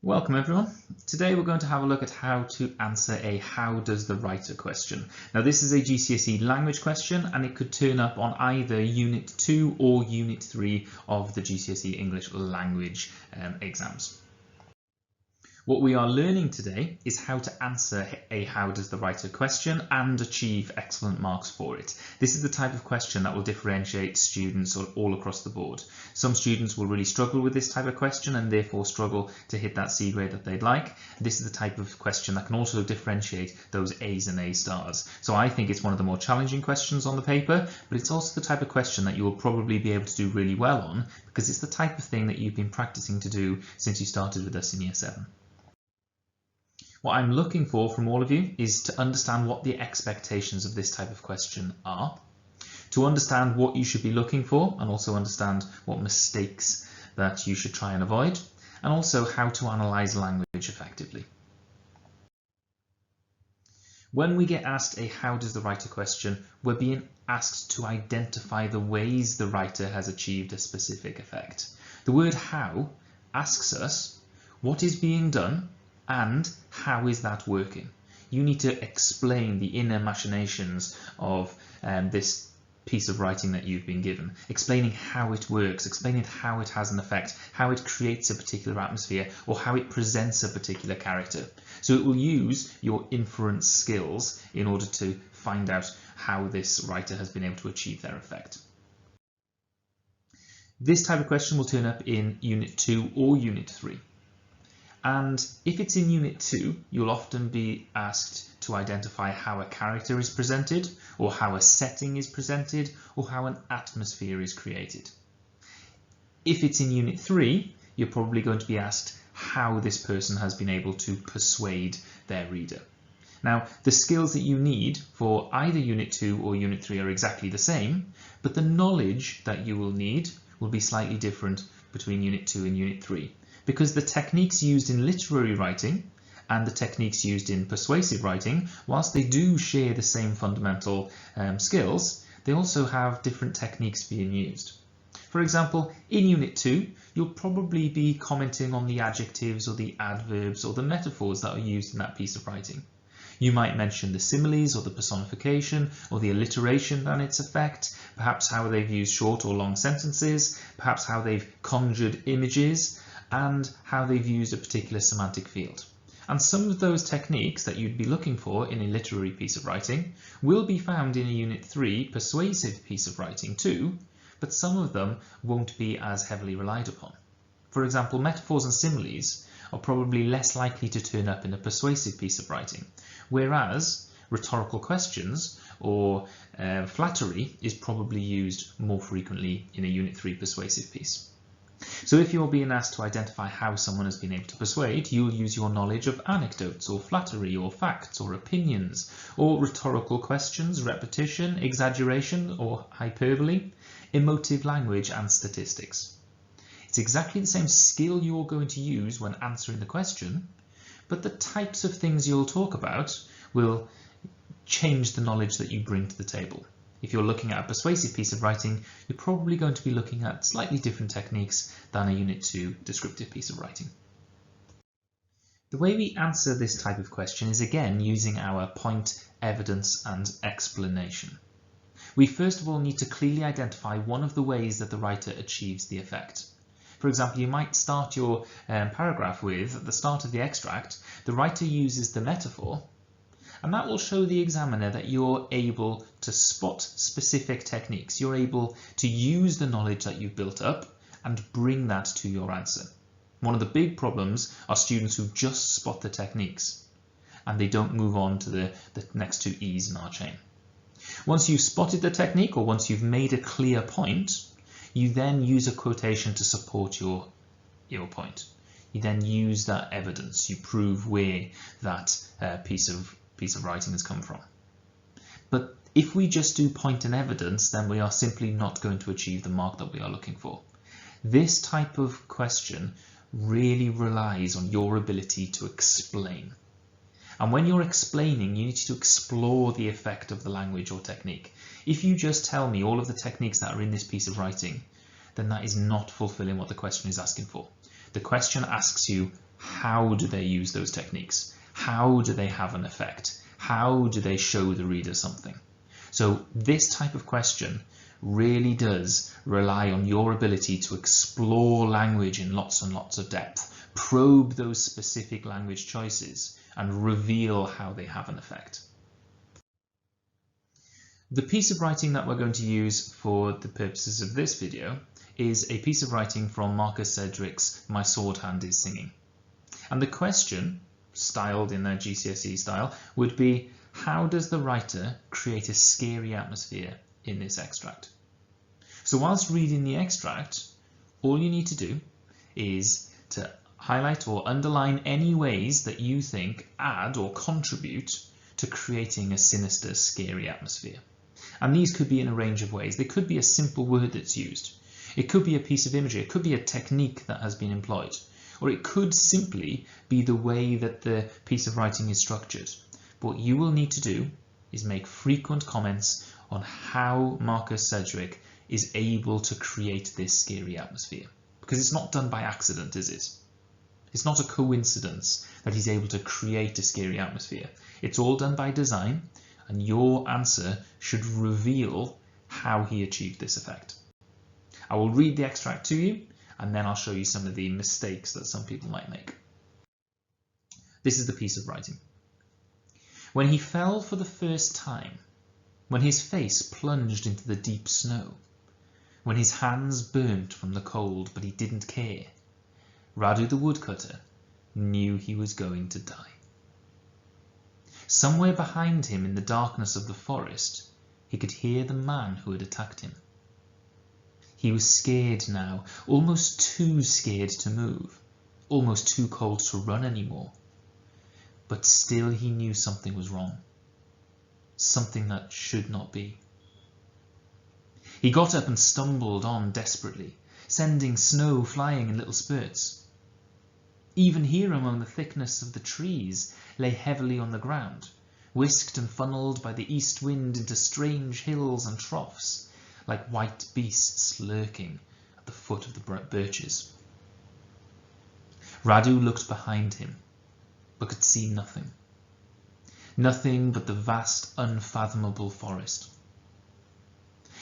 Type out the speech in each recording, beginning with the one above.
Welcome everyone. Today we're going to have a look at how to answer a how does the writer question. Now this is a GCSE language question and it could turn up on either Unit 2 or Unit 3 of the GCSE English Language exams. What we are learning today is how to answer a how does the writer question and achieve excellent marks for it. This is the type of question that will differentiate students all across the board. Some students will really struggle with this type of question and therefore struggle to hit that C grade that they'd like. This is the type of question that can also differentiate those A's and A stars. So I think it's one of the more challenging questions on the paper, but it's also the type of question that you will probably be able to do really well on because it's the type of thing that you've been practicing to do since you started with us in Year 7. What I'm looking for from all of you is to understand what the expectations of this type of question are, to understand what you should be looking for and also understand what mistakes that you should try and avoid, and also how to analyse language effectively. When we get asked a how does the writer question, we're being asked to identify the ways the writer has achieved a specific effect. The word how asks us what is being done and how is that working. You need to explain the inner machinations of this piece of writing that you've been given, explaining how it works, explaining how it has an effect, how it creates a particular atmosphere, or how it presents a particular character. So it will use your inference skills in order to find out how this writer has been able to achieve their effect. This type of question will turn up in Unit 2 or Unit 3. And if it's in Unit 2, you'll often be asked to identify how a character is presented, or how a setting is presented, or how an atmosphere is created. If it's in Unit 3, you're probably going to be asked how this person has been able to persuade their reader. Now, the skills that you need for either Unit 2 or Unit 3 are exactly the same, but the knowledge that you will need will be slightly different between Unit 2 and Unit 3. Because the techniques used in literary writing and the techniques used in persuasive writing, whilst they do share the same fundamental skills, they also have different techniques being used. For example, in Unit 2, you'll probably be commenting on the adjectives or the adverbs or the metaphors that are used in that piece of writing. You might mention the similes or the personification or the alliteration and its effect, perhaps how they've used short or long sentences, perhaps how they've conjured images, and how they've used a particular semantic field. And some of those techniques that you'd be looking for in a literary piece of writing will be found in a Unit 3 persuasive piece of writing too, but some of them won't be as heavily relied upon. For example, metaphors and similes are probably less likely to turn up in a persuasive piece of writing, whereas rhetorical questions or flattery is probably used more frequently in a Unit 3 persuasive piece. So if you're being asked to identify how someone has been able to persuade, you'll use your knowledge of anecdotes or flattery or facts or opinions or rhetorical questions, repetition, exaggeration or hyperbole, emotive language and statistics. It's exactly the same skill you're going to use when answering the question, but the types of things you'll talk about will change the knowledge that you bring to the table. If you're looking at a persuasive piece of writing, you're probably going to be looking at slightly different techniques than a Unit 2 descriptive piece of writing. The way we answer this type of question is again using our point, evidence and explanation. We first of all need to clearly identify one of the ways that the writer achieves the effect. For example, you might start your paragraph with, at the start of the extract, the writer uses the metaphor, and that will show the examiner that you're able to spot specific techniques. You're able to use the knowledge that you've built up and bring that to your answer. One of the big problems are students who just spot the techniques and they don't move on to the next two E's in our chain. Once you've spotted the technique or once you've made a clear point, you then use a quotation to support your point. You then use that evidence. You prove where that piece of writing has come from. But if we just do point and evidence, then we are simply not going to achieve the mark that we are looking for. This type of question really relies on your ability to explain. And when you're explaining, you need to explore the effect of the language or technique. If you just tell me all of the techniques that are in this piece of writing, then that is not fulfilling what the question is asking for. The question asks you, how do they use those techniques? How do they have an effect? How do they show the reader something? So this type of question really does rely on your ability to explore language in lots and lots of depth, probe those specific language choices, and reveal how they have an effect. The piece of writing that we're going to use for the purposes of this video is a piece of writing from Marcus Sedgwick's My Sword Hand is Singing. And the question, styled in their GCSE style, would be, how does the writer create a scary atmosphere in this extract? So whilst reading the extract, all you need to do is to highlight or underline any ways that you think add or contribute to creating a sinister, scary atmosphere. And these could be in a range of ways. They could be a simple word that's used. It could be a piece of imagery. It could be a technique that has been employed. Or it could simply be the way that the piece of writing is structured. But what you will need to do is make frequent comments on how Marcus Sedgwick is able to create this scary atmosphere. Because it's not done by accident, is it? It's not a coincidence that he's able to create a scary atmosphere. It's all done by design, and your answer should reveal how he achieved this effect. I will read the extract to you, and then I'll show you some of the mistakes that some people might make. This is the piece of writing. When he fell for the first time, when his face plunged into the deep snow, when his hands burnt from the cold but he didn't care, Radu the woodcutter knew he was going to die. Somewhere behind him in the darkness of the forest, he could hear the man who had attacked him. He was scared now, almost too scared to move, almost too cold to run anymore. But still he knew something was wrong, something that should not be. He got up and stumbled on desperately, sending snow flying in little spurts. Even here among the thickness of the trees lay heavily on the ground, whisked and funneled by the east wind into strange hills and troughs, like white beasts lurking at the foot of the birches. Radu looked behind him, but could see nothing. Nothing but the vast, unfathomable forest.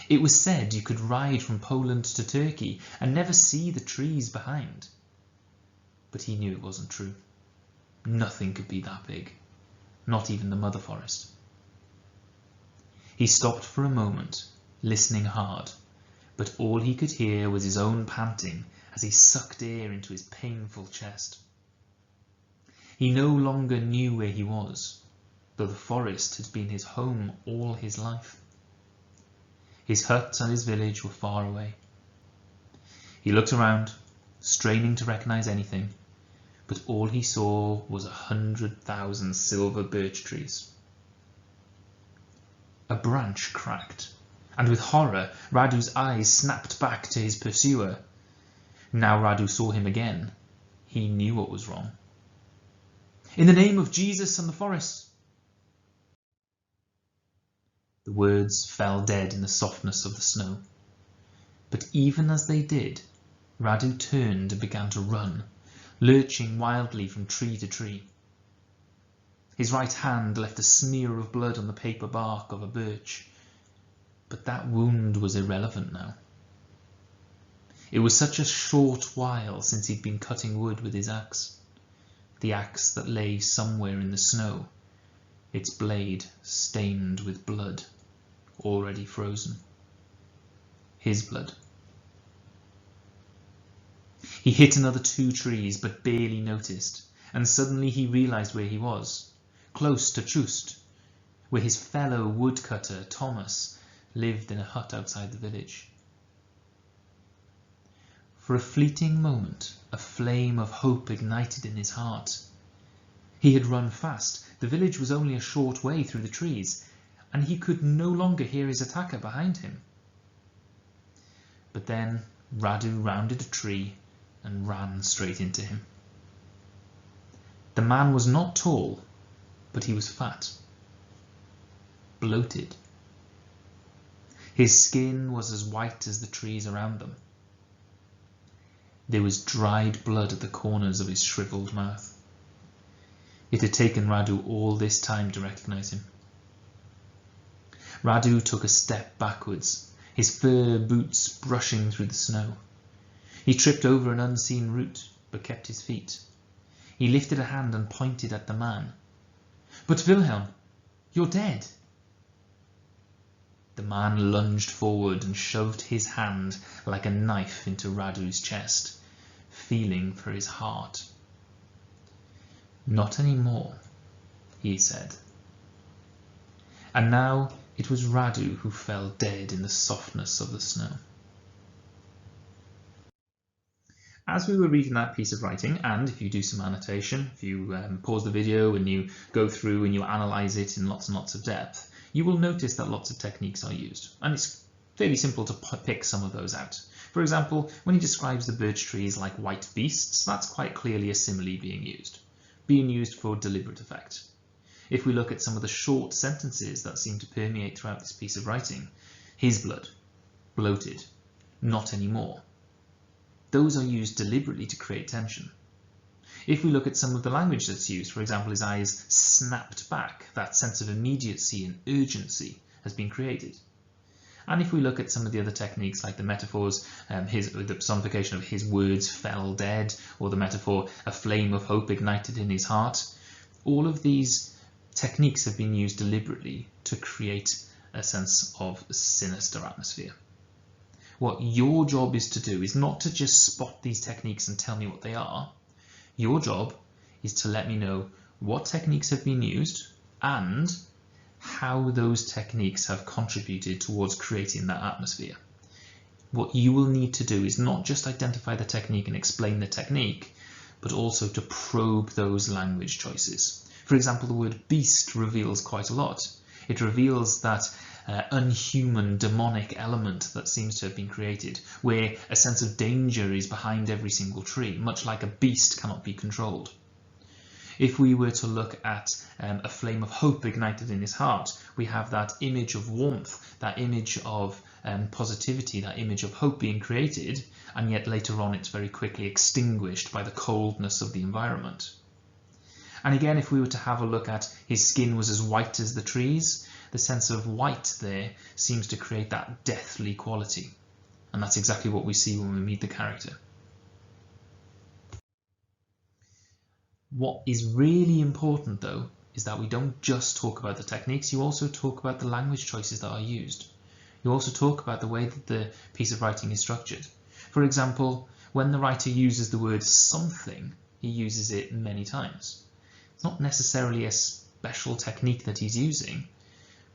It was said you could ride from Poland to Turkey and never see the trees behind. But he knew it wasn't true. Nothing could be that big, not even the mother forest. He stopped for a moment, listening hard, but all he could hear was his own panting as he sucked air into his painful chest. He no longer knew where he was, though the forest had been his home all his life. His hut and his village were far away. He looked around, straining to recognize anything, but all he saw was 100,000 silver birch trees. A branch cracked, and with horror, Radu's eyes snapped back to his pursuer. Now Radu saw him again. He knew what was wrong. "In the name of Jesus and the forest!" The words fell dead in the softness of the snow. But even as they did, Radu turned and began to run, lurching wildly from tree to tree. His right hand left a smear of blood on the paper bark of a birch, but that wound was irrelevant now. It was such a short while since he'd been cutting wood with his axe, the axe that lay somewhere in the snow, its blade stained with blood, already frozen. His blood. He hit another 2 trees, but barely noticed, and suddenly he realized where he was, close to Chust, where his fellow woodcutter, Thomas, lived in a hut outside the village. For a fleeting moment, a flame of hope ignited in his heart. He had run fast. The village was only a short way through the trees, and he could no longer hear his attacker behind him. But then Radu rounded a tree and ran straight into him. The man was not tall, but he was fat, bloated. His skin was as white as the trees around them. There was dried blood at the corners of his shriveled mouth. It had taken Radu all this time to recognize him. Radu took a step backwards, his fur boots brushing through the snow. He tripped over an unseen root, but kept his feet. He lifted a hand and pointed at the man. "But Wilhelm, you're dead." The man lunged forward and shoved his hand like a knife into Radu's chest, feeling for his heart. "Not anymore," he said. And now it was Radu who fell dead in the softness of the snow. As we were reading that piece of writing, and if you do some annotation, if you pause the video and you go through and you analyse it in lots and lots of depth, you will notice that lots of techniques are used, and it's fairly simple to pick some of those out. For example, when he describes the birch trees like white beasts, that's quite clearly a simile being used for deliberate effect. If we look at some of the short sentences that seem to permeate throughout this piece of writing, his blood, bloated, not anymore, those are used deliberately to create tension. If we look at some of the language that's used, for example, his eyes snapped back, that sense of immediacy and urgency has been created. And if we look at some of the other techniques like the metaphors, the personification of his words fell dead, or the metaphor, a flame of hope ignited in his heart, all of these techniques have been used deliberately to create a sense of sinister atmosphere. What your job is to do is not to just spot these techniques and tell me what they are. Your job is to let me know what techniques have been used and how those techniques have contributed towards creating that atmosphere. What you will need to do is not just identify the technique and explain the technique, but also to probe those language choices. For example, the word beast reveals quite a lot. It reveals that unhuman, demonic element that seems to have been created, where a sense of danger is behind every single tree, much like a beast cannot be controlled. If we were to look at a flame of hope ignited in his heart, we have that image of warmth, that image of positivity, that image of hope being created, and yet later on it's very quickly extinguished by the coldness of the environment. And again, if we were to have a look at his skin was as white as the trees, the sense of white there seems to create that deathly quality. And that's exactly what we see when we meet the character. What is really important, though, is that we don't just talk about the techniques, you also talk about the language choices that are used. You also talk about the way that the piece of writing is structured. For example, when the writer uses the word something, he uses it many times. It's not necessarily a special technique that he's using,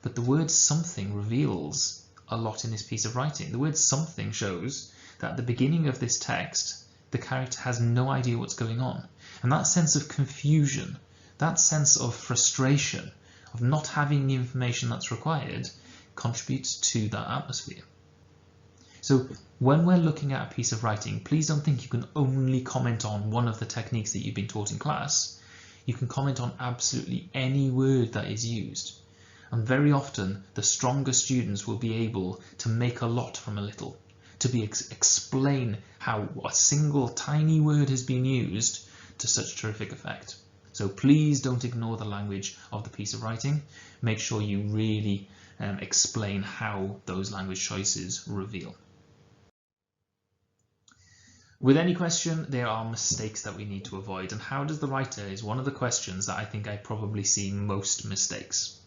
but the word something reveals a lot in this piece of writing. The word something shows that at the beginning of this text, the character has no idea what's going on. And that sense of confusion, that sense of frustration, of not having the information that's required, contributes to that atmosphere. So when we're looking at a piece of writing, please don't think you can only comment on one of the techniques that you've been taught in class. You can comment on absolutely any word that is used. And very often, the stronger students will be able to make a lot from a little, to explain how a single tiny word has been used to such terrific effect. So please don't ignore the language of the piece of writing. Make sure you really explain how those language choices reveal. With any question, there are mistakes that we need to avoid, and how does the writer is one of the questions that I think I probably see most mistakes.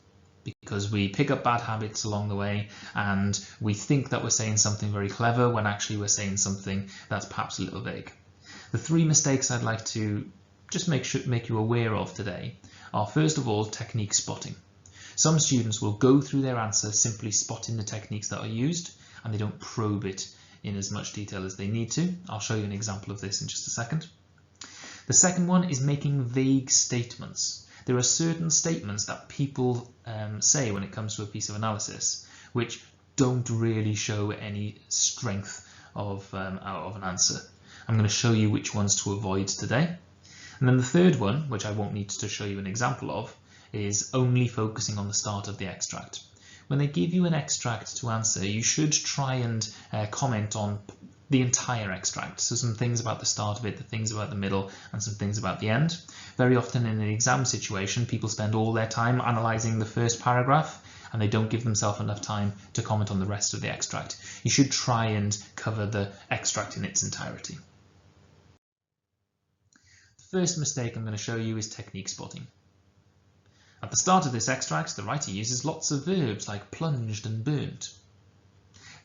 Because we pick up bad habits along the way and we think that we're saying something very clever when actually we're saying something that's perhaps a little vague. The three mistakes I'd like to just make you aware of today are, first of all, technique spotting. Some students will go through their answer simply spotting the techniques that are used and they don't probe it in as much detail as they need to. I'll show you an example of this in just a second. The second one is making vague statements. There are certain statements that people say when it comes to a piece of analysis which don't really show any strength of an answer. I'm going to show you which ones to avoid today. And then the third one, which I won't need to show you an example of, is only focusing on the start of the extract. When they give you an extract to answer, you should try and comment on the entire extract. So some things about the start of it, the things about the middle, and some things about the end. Very often in an exam situation, people spend all their time analysing the first paragraph and they don't give themselves enough time to comment on the rest of the extract. You should try and cover the extract in its entirety. The first mistake I'm going to show you is technique spotting. At the start of this extract, the writer uses lots of verbs like plunged and burnt.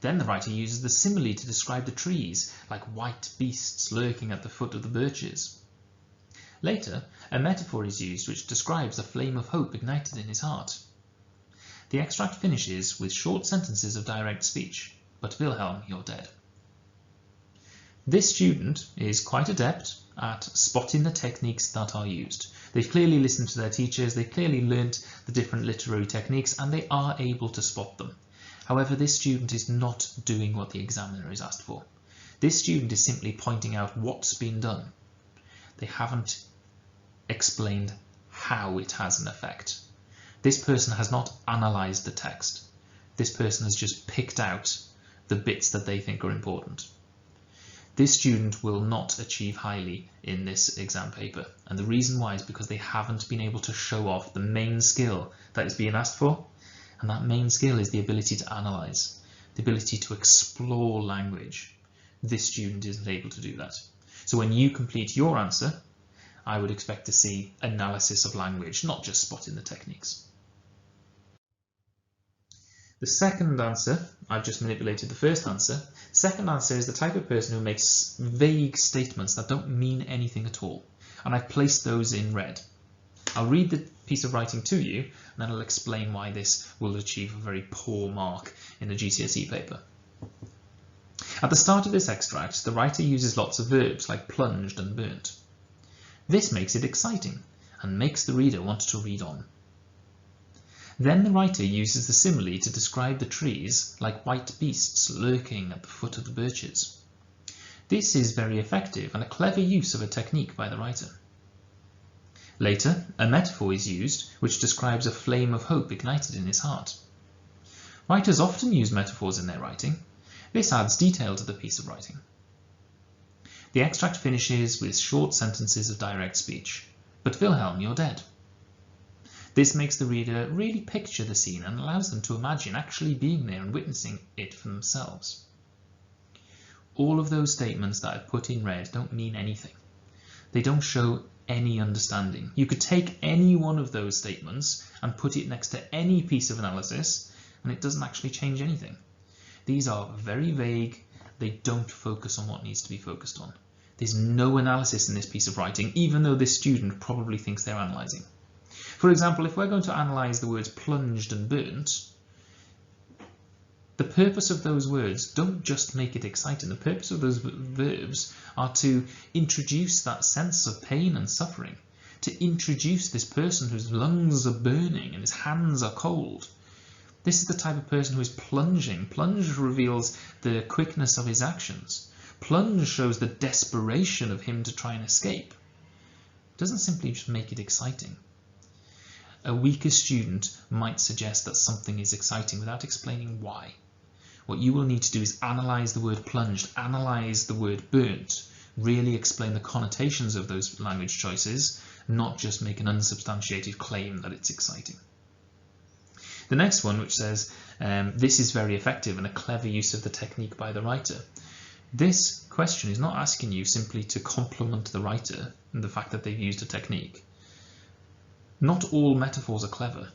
Then the writer uses the simile to describe the trees, like white beasts lurking at the foot of the birches. Later, a metaphor is used which describes a flame of hope ignited in his heart. The extract finishes with short sentences of direct speech, "But Wilhelm, you're dead." This student is quite adept at spotting the techniques that are used. They've clearly listened to their teachers, they've clearly learnt the different literary techniques, and they are able to spot them. However, this student is not doing what the examiner is asked for. This student is simply pointing out what's been done. They haven't explained how it has an effect. This person has not analysed the text. This person has just picked out the bits that they think are important. This student will not achieve highly in this exam paper, and the reason why is because they haven't been able to show off the main skill that is being asked for, and that main skill is the ability to analyse, the ability to explore language. This student isn't able to do that. So when you complete your answer, I would expect to see analysis of language, not just spotting the techniques. The second answer, I've just manipulated the first answer. Second answer is the type of person who makes vague statements that don't mean anything at all. And I've placed those in red. I'll read the piece of writing to you, and then I'll explain why this will achieve a very poor mark in the GCSE paper. At the start of this extract, the writer uses lots of verbs like plunged and burnt. This makes it exciting and makes the reader want to read on. Then the writer uses the simile to describe the trees like white beasts lurking at the foot of the birches. This is very effective and a clever use of a technique by the writer. Later, a metaphor is used which describes a flame of hope ignited in his heart. Writers often use metaphors in their writing. This adds detail to the piece of writing. The extract finishes with short sentences of direct speech. "But Wilhelm, you're dead." This makes the reader really picture the scene and allows them to imagine actually being there and witnessing it for themselves. All of those statements that I've put in red don't mean anything. They don't show any understanding. You could take any one of those statements and put it next to any piece of analysis and it doesn't actually change anything. These are very vague. They don't focus on what needs to be focused on. There's no analysis in this piece of writing, even though this student probably thinks they're analysing. For example, if we're going to analyse the words plunged and burnt, the purpose of those words don't just make it exciting. The purpose of those verbs are to introduce that sense of pain and suffering, to introduce this person whose lungs are burning and his hands are cold. This is the type of person who is plunging. Plunge reveals the quickness of his actions. Plunge shows the desperation of him to try and escape. It doesn't simply just make it exciting. A weaker student might suggest that something is exciting without explaining why. What you will need to do is analyse the word plunged, analyse the word burnt, really explain the connotations of those language choices, not just make an unsubstantiated claim that it's exciting. The next one, which says, this is very effective and a clever use of the technique by the writer. This question is not asking you simply to compliment the writer and the fact that they've used a technique. Not all metaphors are clever.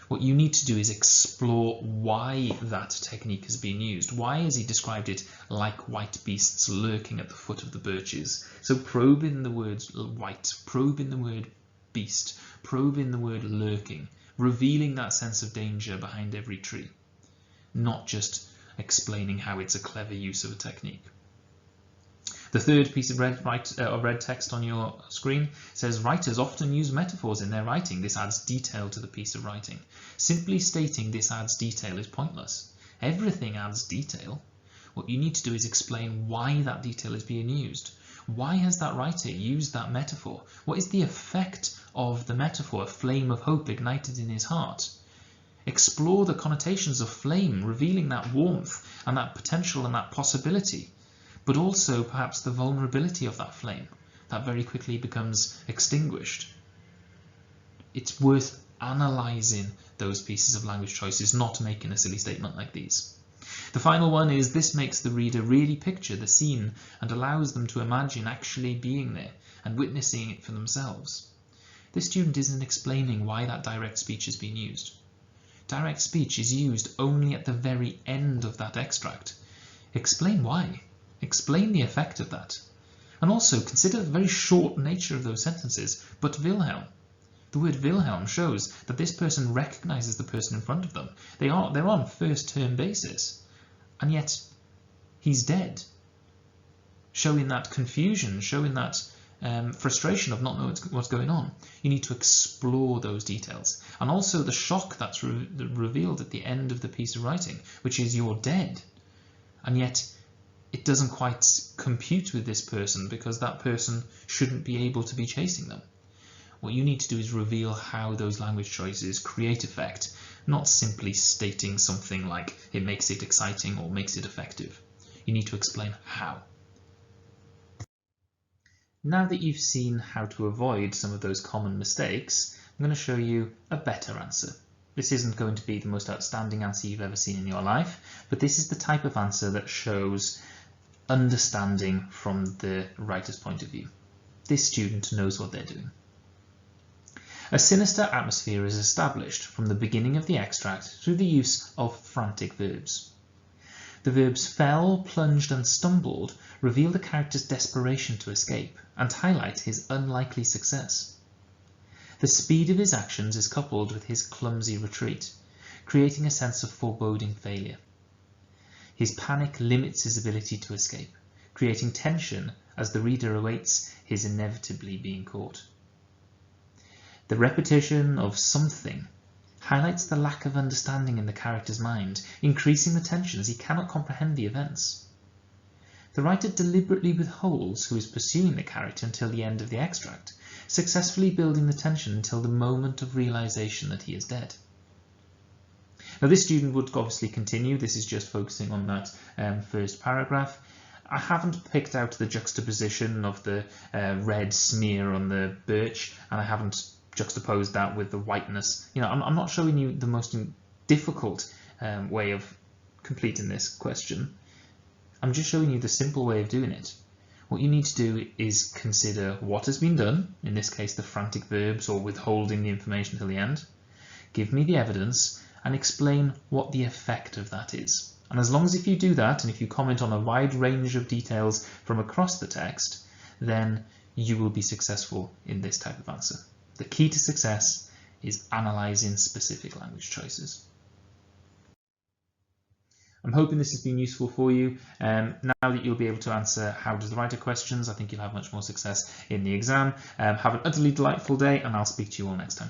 What you need to do is explore why that technique has been used. Why has he described it like white beasts lurking at the foot of the birches? So probe in the words white, probe in the word beast, probe in the word lurking, revealing that sense of danger behind every tree, not just explaining how it's a clever use of a technique. The third piece of red text on your screen says writers often use metaphors in their writing. This adds detail to the piece of writing. Simply stating this adds detail is pointless. Everything adds detail. What you need to do is explain why that detail is being used. Why has that writer used that metaphor? What is the effect of the metaphor, a flame of hope ignited in his heart? Explore the connotations of flame, revealing that warmth and that potential and that possibility. but also perhaps the vulnerability of that flame that very quickly becomes extinguished. It's worth analysing those pieces of language choices, not making a silly statement like these. The final one is this makes the reader really picture the scene and allows them to imagine actually being there and witnessing it for themselves. This student isn't explaining why that direct speech is being used. Direct speech is used only at the very end of that extract. Explain why. Explain the effect of that. And also consider the very short nature of those sentences. But Wilhelm. The word Wilhelm shows that this person recognises the person in front of them. They're on first term basis. And yet he's dead. Showing that confusion, showing that frustration of not knowing what's going on. You need to explore those details. And also the shock that's revealed at the end of the piece of writing, which is you're dead. And yet it doesn't quite compute with this person because that person shouldn't be able to be chasing them. What you need to do is reveal how those language choices create effect, not simply stating something like it makes it exciting or makes it effective. You need to explain how. Now that you've seen how to avoid some of those common mistakes, I'm going to show you a better answer. This isn't going to be the most outstanding answer you've ever seen in your life, but this is the type of answer that shows understanding from the writer's point of view. This student knows what they're doing. A sinister atmosphere is established from the beginning of the extract through the use of frantic verbs. The verbs fell, plunged and stumbled reveal the character's desperation to escape and highlight his unlikely success. The speed of his actions is coupled with his clumsy retreat, creating a sense of foreboding failure. His panic limits his ability to escape, creating tension as the reader awaits his inevitably being caught. The repetition of something highlights the lack of understanding in the character's mind, increasing the tension as he cannot comprehend the events. The writer deliberately withholds who is pursuing the character until the end of the extract, successfully building the tension until the moment of realization that he is dead. Now this student would obviously continue. This is just focusing on that first paragraph. I haven't picked out the juxtaposition of the red smear on the birch, and I haven't juxtaposed that with the whiteness. I'm not showing you the most difficult way of completing this question. I'm just showing you the simple way of doing it. What you need to do is consider what has been done, in this case the frantic verbs or withholding the information till the end. Give me the evidence and explain what the effect of that is. And as long as if you do that, and if you comment on a wide range of details from across the text, then you will be successful in this type of answer. The key to success is analysing specific language choices. I'm hoping this has been useful for you. Now that you'll be able to answer how does the writer questions, I think you'll have much more success in the exam. Have an utterly delightful day, and I'll speak to you all next time.